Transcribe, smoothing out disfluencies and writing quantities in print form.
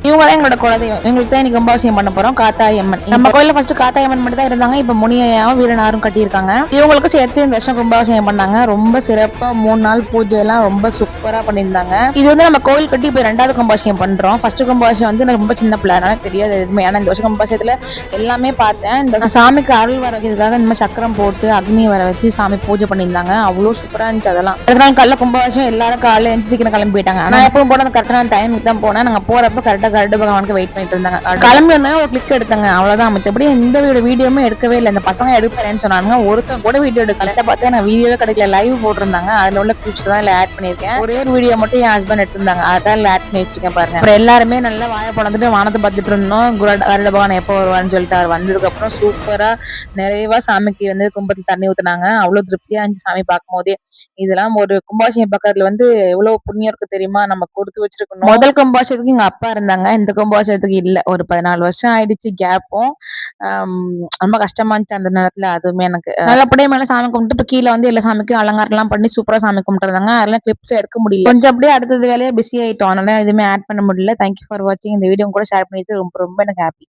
இவங்க தான் எங்களோட குலதெய்வம். இவங்களுக்கு தான் இன்னைக்கு கும்பாபிஷேகம் பண்ண போறோம். காத்தாயி அம்மன். நம்ம கோயில்ல ஃபர்ஸ்ட் காத்தாயி அம்மன் மட்டும் தான் இருந்தாங்க. இப்ப முனியாவும் வீரனாரும் கட்டியிருக்காங்க. இவங்களுக்கு சேர்த்து இந்த வருஷம் கும்பாபிஷேகம் பண்ணாங்க. ரொம்ப சிறப்பா 3 நாள் பூஜை எல்லாம் ரொம்ப சூப்பரா பண்ணியிருந்தாங்க. இது வந்து நம்ம கோயில் கட்டி இப்ப 2வது கும்பாபிஷேகம் பண்றோம். ஃபர்ஸ்ட் கும்பாபிஷேகம் வந்து எனக்கு ரொம்ப சின்ன பிள்ளை, அதனால தெரியாது எதுவுமே. ஆனா இந்த வருஷம் கும்பாபிஷேகத்துல எல்லாமே பார்த்தேன். இந்த சாமிக்கு அருள் வர வைக்கிறதுக்காக இந்த மாதிரி சக்கரம் போட்டு அக்னி வர வச்சு சாமி பூஜை பண்ணியிருந்தாங்க. அவ்வளவு சூப்பரா இருந்துச்சு. அதெல்லாம் அடுத்த நாள் காலைல கும்பாபிஷேகம் எல்லாரும் காலையில எந்த சீக்கிரம் கிளம்பி போயிட்டாங்க. நான் எப்பவும் போன கரெக்டான டைமுக்கு தான் போனேன். நாங்க போறப்ப கரெக்டா கருட பகவானுக்கு வெயிட் பண்ணிட்டு இருந்தாங்க. கிளம்பி வந்தாங்க, ஒரு கிளிக் எடுத்தாங்க, அவ்வளவுதான். மத்தபடி இந்த வீடியோமே எடுக்கவே இல்லை. இந்த பசங்க எடுக்கிறேன்னு சொன்னாங்க, ஒருத்தன் கூட வீடியோ எடுக்கல. பார்த்தா எனக்கு வீடியோவே கிடைக்கல. லைவ் போட்டிருந்தாங்க, அதுல உள்ள கிளிப்ஸ் தான் ஆட் பண்ணிருக்கேன். ஒரே ஒரு வீடியோ மட்டும் என் ஹஸ்பண்ட் எடுத்திருந்தாங்க, அதான் ஆட் பண்ணி வச்சிருக்கேன் பாருங்க. அப்புறம் எல்லாருமே நல்லா வாயை பழந்துட்டு வானத்தை பார்த்துட்டு இருந்தோம். கருட பகவான் எப்போ வருவான்னு சொல்லிட்டு அவர் வந்ததுக்கு அப்புறம் சூப்பரா நிறைவா சாமிக்கு வந்து கும்பத்துல தண்ணி ஊத்துனாங்க. அவ்வளவு திருப்தியா இருந்துச்சு சாமி பார்க்கும் போதே. இதெல்லாம் ஒரு கும்பாபிஷேகம் பக்கத்துல வந்து எவ்வளவு புண்ணியம் இருக்கு தெரியுமா, நம்ம கொடுத்து வச்சிருக்கணும். முதல் கும்பாபிஷேகத்துக்கு எங்க அப்பா இருந்தாங்க, இந்த கும்பாபிஷேகத்துக்கு இல்ல. ஒரு 14 வருஷம் ஆயிடுச்சு கேப்பும். ரொம்ப கஷ்டமா இருந்துச்சு அந்த நேரத்துல. அதுவுமே எனக்கு நல்லபடியா மேல சாமி கும்பிட்டு இப்ப கீழே வந்து எல்லா சாமிக்கும் அலங்காரம் எல்லாம் பண்ணி சூப்பரா சாமி கும்பிட்டு இருந்தாங்க. அதெல்லாம் கிளிப்ஸ் எடுக்க முடியல, கொஞ்சம் அப்படியே அடுத்தது வேலையா பிஸி ஆயிட்டோம், அதனால எதுவுமே ஆட் பண்ண முடியல. தேங்க்யூ ஃபார் வாட்சிங். இந்த வீடியோ கூட ஷேர் பண்ணிட்டு ரொம்ப ரொம்ப எனக்கு ஹாப்பி.